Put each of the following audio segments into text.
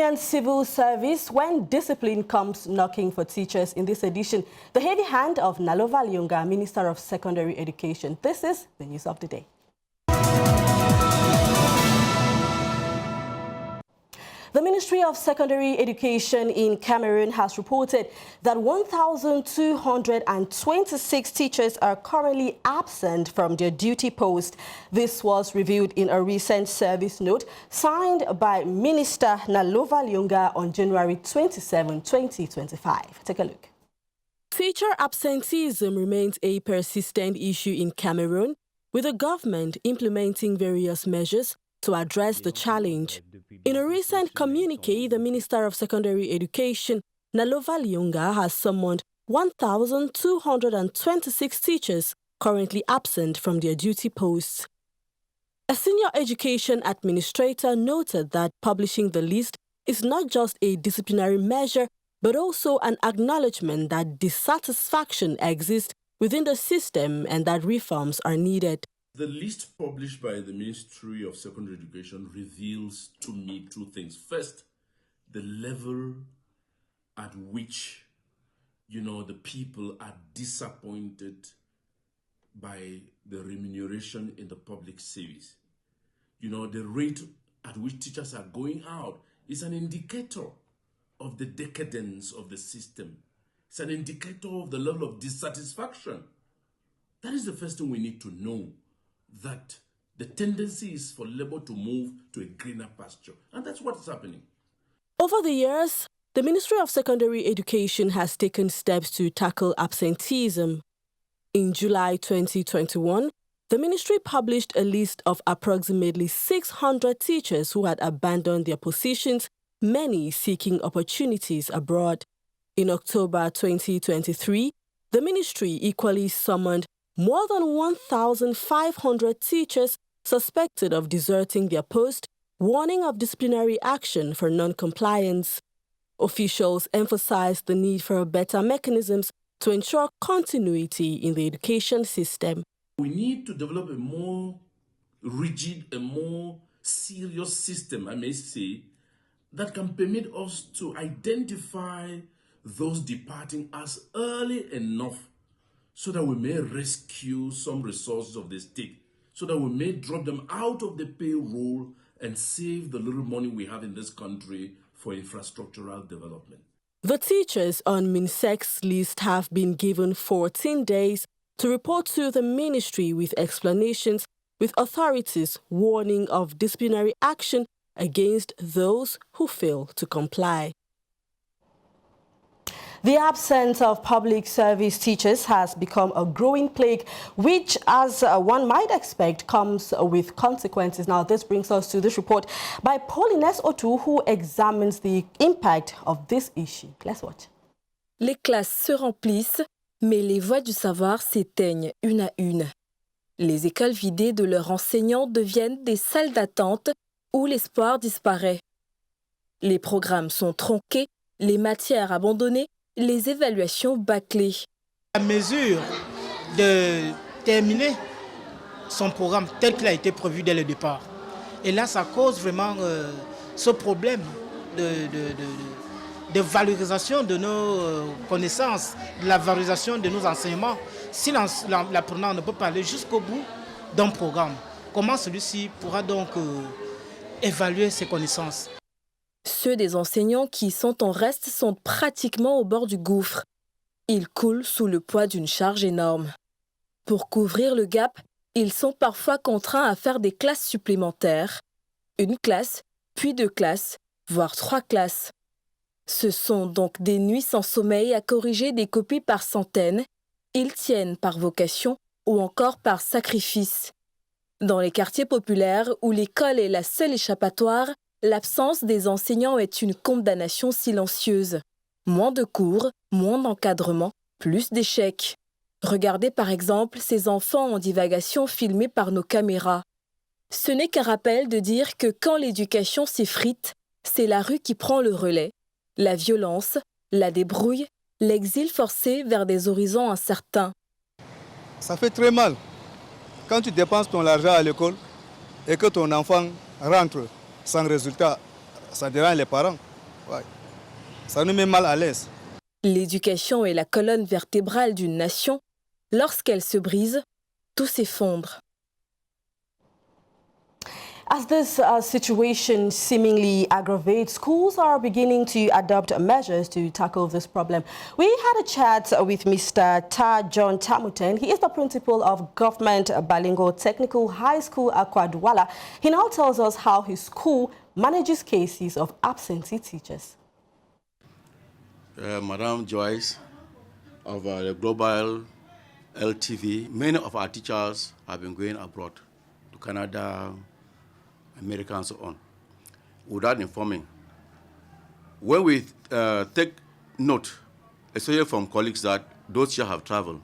Nigerian civil service when discipline comes knocking for teachers. In this edition, the heavy hand of Nalova Lyunga, Minister of Secondary Education. This is the news of the day. The Ministry of Secondary Education in Cameroon has reported that 1,226 teachers are currently absent from their duty post. This was revealed in a recent service note signed by Minister Nalova Lyunga on January 27, 2025. Take a look. Teacher absenteeism remains a persistent issue in Cameroon, with the government implementing various measures to address the challenge. In a recent communiqué, the Minister of Secondary Education, Nalova Lyunga, has summoned 1,226 teachers currently absent from their duty posts. A senior education administrator noted that publishing the list is not just a disciplinary measure, but also an acknowledgement that dissatisfaction exists within the system and that reforms are needed. The list published by the Ministry of Secondary Education reveals to me two things. First, the level at which, the people are disappointed by the remuneration in the public service. The rate at which teachers are going out is an indicator of the decadence of the system. It's an indicator of the level of dissatisfaction. That is the first thing we need to know, that the tendency is for labor to move to a greener pasture. And that's what is happening. Over the years, the Ministry of Secondary Education has taken steps to tackle absenteeism. In July 2021, the ministry published a list of approximately 600 teachers who had abandoned their positions, many seeking opportunities abroad. In October 2023, the ministry equally summoned more than 1,500 teachers suspected of deserting their post, warning of disciplinary action for non-compliance. Officials emphasized the need for better mechanisms to ensure continuity in the education system. We need to develop a more rigid, a more serious system, I may say, that can permit us to identify those departing as early enough so that we may rescue some resources of the state, so that we may drop them out of the payroll and save the little money we have in this country for infrastructural development. The teachers on MINSEC's list have been given 14 days to report to the ministry with explanations, with authorities warning of disciplinary action against those who fail to comply. The absence of public service teachers has become a growing plague, which, as one might expect, comes with consequences. Now, this brings us to this report by Paulines Otu, who examines the impact of this issue. Let's watch. Les classes se remplissent, mais les voies du savoir s'éteignent une à une. Les écoles vidées de leurs enseignants deviennent des salles d'attente où l'espoir disparaît. Les programmes sont tronqués, les matières abandonnées, les évaluations bâclées. À mesure de terminer son programme tel qu'il a été prévu dès le départ. Et là, ça cause vraiment ce problème de valorisation de nos connaissances, de la valorisation de nos enseignements. Si l'apprenant ne peut pas aller jusqu'au bout d'un programme, comment celui-ci pourra donc évaluer ses connaissances? Ceux des enseignants qui sont en reste sont pratiquement au bord du gouffre. Ils coulent sous le poids d'une charge énorme. Pour couvrir le gap, ils sont parfois contraints à faire des classes supplémentaires. Une classe, puis 2 classes, voire 3 classes. Ce sont donc des nuits sans sommeil à corriger des copies par centaines. Ils tiennent par vocation ou encore par sacrifice. Dans les quartiers populaires où l'école est la seule échappatoire, l'absence des enseignants est une condamnation silencieuse. Moins de cours, moins d'encadrement, plus d'échecs. Regardez par exemple ces enfants en divagation filmés par nos caméras. Ce n'est qu'un rappel de dire que quand l'éducation s'effrite, c'est la rue qui prend le relais. La violence, la débrouille, l'exil forcé vers des horizons incertains. Ça fait très mal quand tu dépenses ton argent à l'école et que ton enfant rentre sans résultat. Ça dérange les parents. Ouais. Ça nous met mal à l'aise. L'éducation est la colonne vertébrale d'une nation. Lorsqu'elle se brise, tout s'effondre. As this situation seemingly aggravates, schools are beginning to adopt measures to tackle this problem. We had a chat with Mr. Ta John Tamuten. He is the principal of Government Balingo Technical High School, Akwadwala. He now tells us how his school manages cases of absentee teachers. Madam Joyce of the Global LTV, many of our teachers have been going abroad to Canada, America, and so on, without informing. When we take note, especially from colleagues that those teachers have traveled,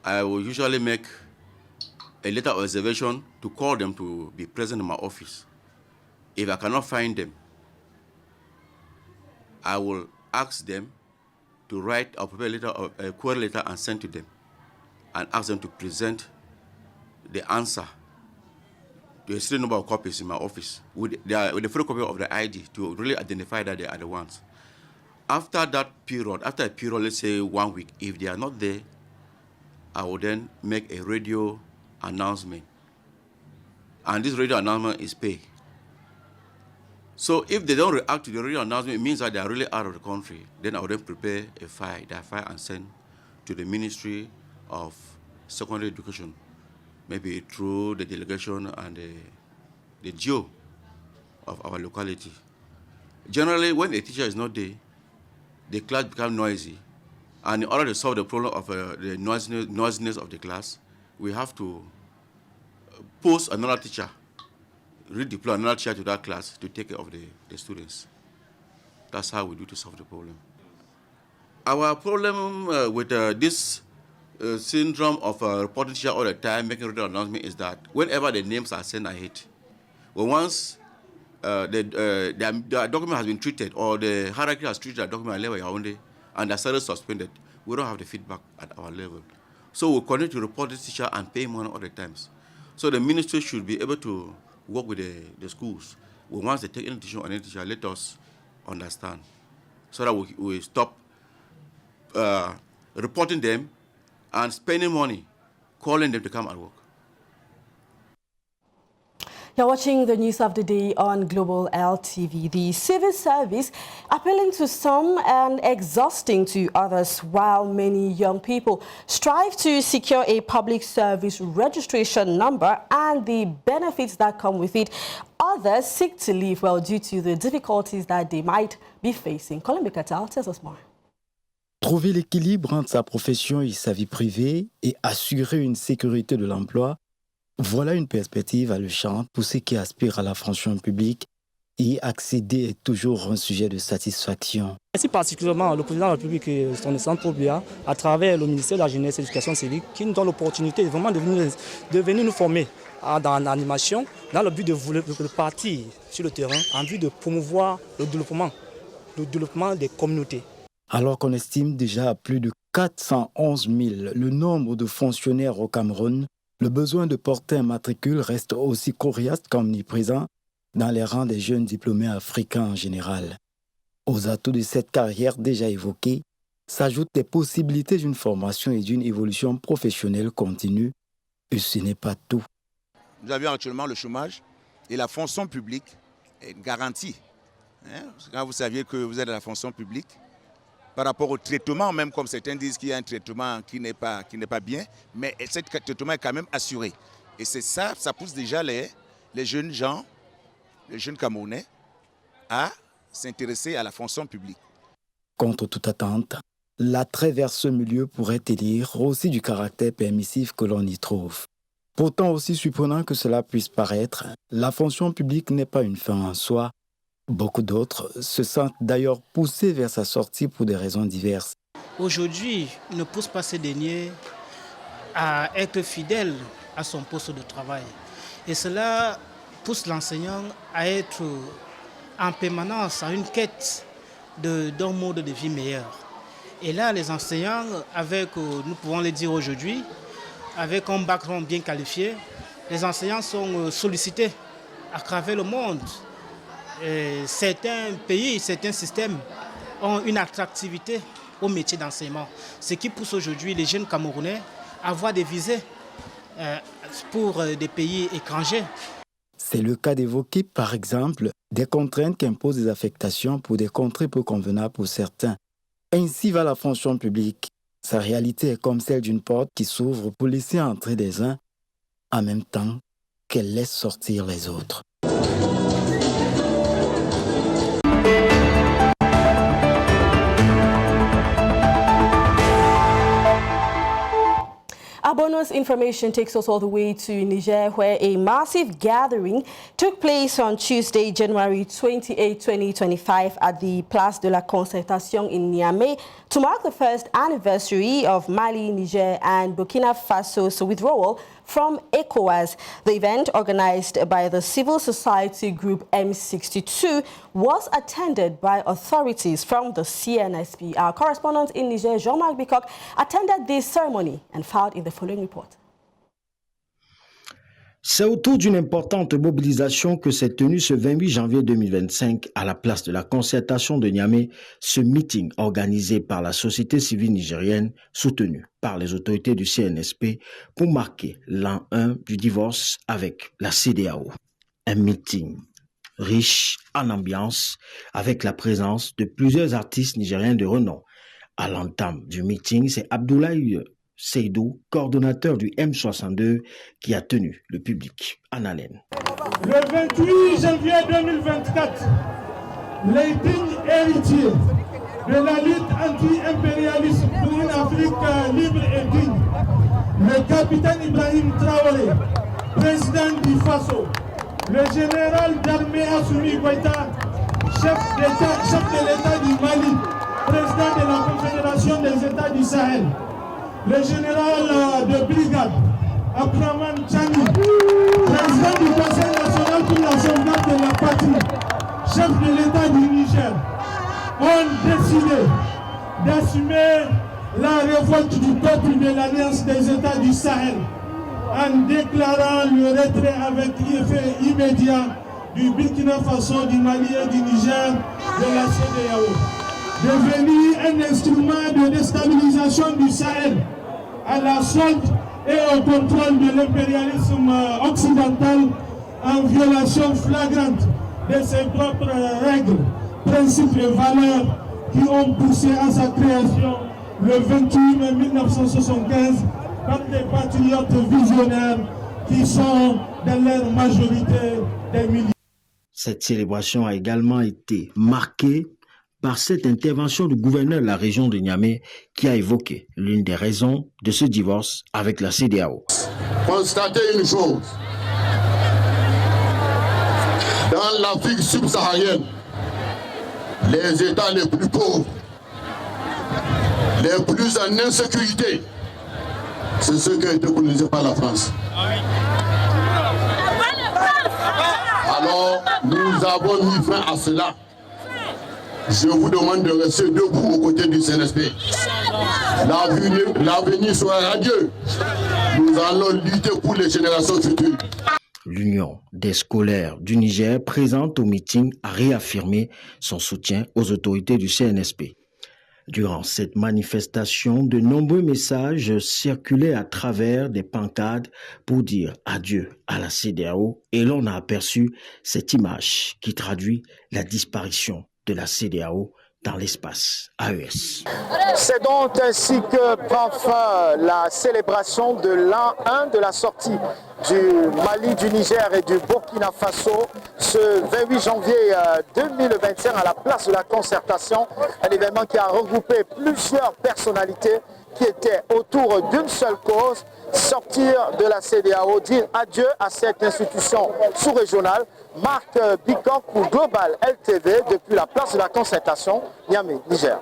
I will usually make a letter of reservation to call them to be present in my office. If I cannot find them, I will ask them to write a query letter and send to them, and ask them to present the answer to a certain number of copies in my office with the photocopy of the ID to really identify that they are the ones. After that period, after a period, let's say 1 week, if they are not there, I will then make a radio announcement. And this radio announcement is paid. So if they don't react to the radio announcement, it means that they are really out of the country. Then I will then prepare a file, and send to the Ministry of Secondary Education, maybe through the delegation and the GO of our locality. Generally, when a teacher is not there, the class becomes noisy. And in order to solve the problem of the noisiness of the class, we have to post another teacher, redeploy another teacher to that class to take care of the students. That's how we do to solve the problem. Our problem with this syndrome of reporting teacher all the time, making radio announcement, is that whenever the names are sent ahead, well, once the document has been treated or the hierarchy has treated the document at level Yaoundé and the salary suspended, we don't have the feedback at our level. So we continue to report this teacher and pay money all the times. So the ministry should be able to work with the schools. Once they take any decision on any teacher, let us understand so that we stop reporting them and spending money, calling them to come and work. You're watching the news of the day on Global LTV. The civil service appealing to some and exhausting to others, while many young people strive to secure a public service registration number and the benefits that come with it. Others seek to leave, well, due to the difficulties that they might be facing. Colin Bekatal tells us more. Trouver l'équilibre entre sa profession et sa vie privée et assurer une sécurité de l'emploi, voilà une perspective alléchante pour ceux qui aspirent à la fonction publique. Y accéder est toujours un sujet de satisfaction. Merci particulièrement le président de la République et son excellence Probia, à travers le ministère de la Jeunesse et de l'Éducation civique, qui nous donne l'opportunité vraiment de venir nous former dans l'animation, dans le but de partir sur le terrain, en vue de promouvoir le développement des communautés. Alors qu'on estime déjà à plus de 411 000 le nombre de fonctionnaires au Cameroun, le besoin de porter un matricule reste aussi coriace qu'omniprésent dans les rangs des jeunes diplômés africains en général. Aux atouts de cette carrière déjà évoquée s'ajoutent les possibilités d'une formation et d'une évolution professionnelle continue. Et ce n'est pas tout. Nous avions actuellement le chômage et la fonction publique est garantie. Quand vous saviez que vous êtes dans la fonction publique, par rapport au traitement, même comme certains disent qu'il y a un traitement qui n'est pas bien, mais ce traitement est quand même assuré. Et c'est ça, ça pousse déjà les jeunes gens, les jeunes Camerounais, à s'intéresser à la fonction publique. Contre toute attente, l'attrait vers ce milieu pourrait élire aussi du caractère permissif que l'on y trouve. Pourtant, aussi surprenant que cela puisse paraître, la fonction publique n'est pas une fin en soi. Beaucoup d'autres se sentent d'ailleurs poussés vers sa sortie pour des raisons diverses. Aujourd'hui, il ne pousse pas ces derniers à être fidèles à son poste de travail. Et cela pousse l'enseignant à être en permanence, à une quête d'un mode de vie meilleur. Et là, les enseignants, nous pouvons le dire aujourd'hui, avec un background bien qualifié, les enseignants sont sollicités à travers le monde certains pays, certains systèmes ont une attractivité au métier d'enseignement, ce qui pousse aujourd'hui les jeunes Camerounais à avoir des visées pour des pays étrangers. C'est le cas d'évoquer, par exemple, des contraintes qu'imposent des affectations pour des contrées peu convenables pour certains. Ainsi va la fonction publique. Sa réalité est comme celle d'une porte qui s'ouvre pour laisser entrer les uns en même temps qu'elle laisse sortir les autres. Our bonus information takes us all the way to Niger, where a massive gathering took place on Tuesday, January 28, 2025 at the Place de la Concertation in Niamey to mark the first anniversary of Mali, Niger and Burkina Faso's withdrawal from ECOWAS. The event, organized by the civil society group M62, was attended by authorities from the CNSP. Our correspondent in Niger, Jean-Marc Bicoq, attended this ceremony and filed in the following report. C'est autour d'une importante mobilisation que s'est tenue ce 28 janvier 2025 à la place de la concertation de Niamey, ce meeting organisé par la société civile nigérienne, soutenu par les autorités du CNSP pour marquer l'an 1 du divorce avec la CEDEAO. Un meeting riche en ambiance avec la présence de plusieurs artistes nigériens de renom. À l'entame du meeting, c'est Abdoulaye Seydou, coordonnateur du M62, qui a tenu le public en haleine. Le 28 janvier 2024, les dignes héritiers de la lutte anti-impérialiste pour une Afrique libre et digne, le capitaine Ibrahim Traoré, président du Faso, le général d'armée Assumi Goïta, chef de l'État du Mali, président de la Confédération des États du Sahel, le général de brigade, Abdraman Chani, président du Conseil national pour la sauvegarde de la patrie, chef de l'État du Niger, ont décidé d'assumer la révolte du peuple de l'Alliance des États du Sahel en déclarant le retrait avec effet immédiat du Burkina Faso, du Mali et du Niger de la CEDEAO. Devenu un instrument de déstabilisation du Sahel à la solde et au contrôle de l'impérialisme occidental en violation flagrante de ses propres règles, principes et valeurs qui ont poussé à sa création le 28 mai 1975 par des patriotes visionnaires qui sont dans leur majorité des milliers. Cette célébration a également été marquée par cette intervention du gouverneur de la région de Niamey qui a évoqué l'une des raisons de ce divorce avec la CEDEAO. Constatez une chose, dans l'Afrique subsaharienne, les États les plus pauvres, les plus en insécurité, c'est ceux qui ont été colonisés par la France. Alors, nous avons mis fin à cela. Je vous demande de rester debout aux côtés du CNSP. L'avenir sera radieux. Nous allons lutter pour les générations futures. L'Union des scolaires du Niger, présente au meeting, a réaffirmé son soutien aux autorités du CNSP. Durant cette manifestation, de nombreux messages circulaient à travers des pancartes pour dire adieu à la CEDEAO et l'on a aperçu cette image qui traduit la disparition de la CEDEAO dans l'espace AES. C'est donc ainsi que prend fin la célébration de l'an 1 de la sortie du Mali, du Niger et du Burkina Faso ce 28 janvier 2025 à la place de la concertation, un événement qui a regroupé plusieurs personnalités qui étaient autour d'une seule cause, sortir de la CEDEAO, dire adieu à cette institution sous-régionale. Marc Bicoq pour Global LTV depuis la place de la concertation, Niamey, Niger.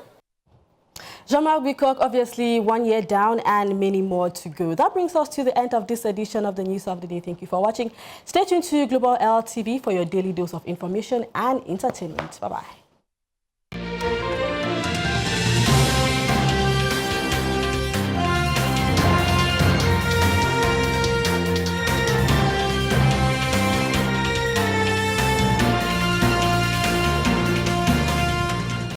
Jean-Marc Bicoq, obviously 1 year down and many more to go. That brings us to the end of this edition of the News of the Day. Thank you for watching. Stay tuned to Global LTV for your daily dose of information and entertainment. Bye-bye.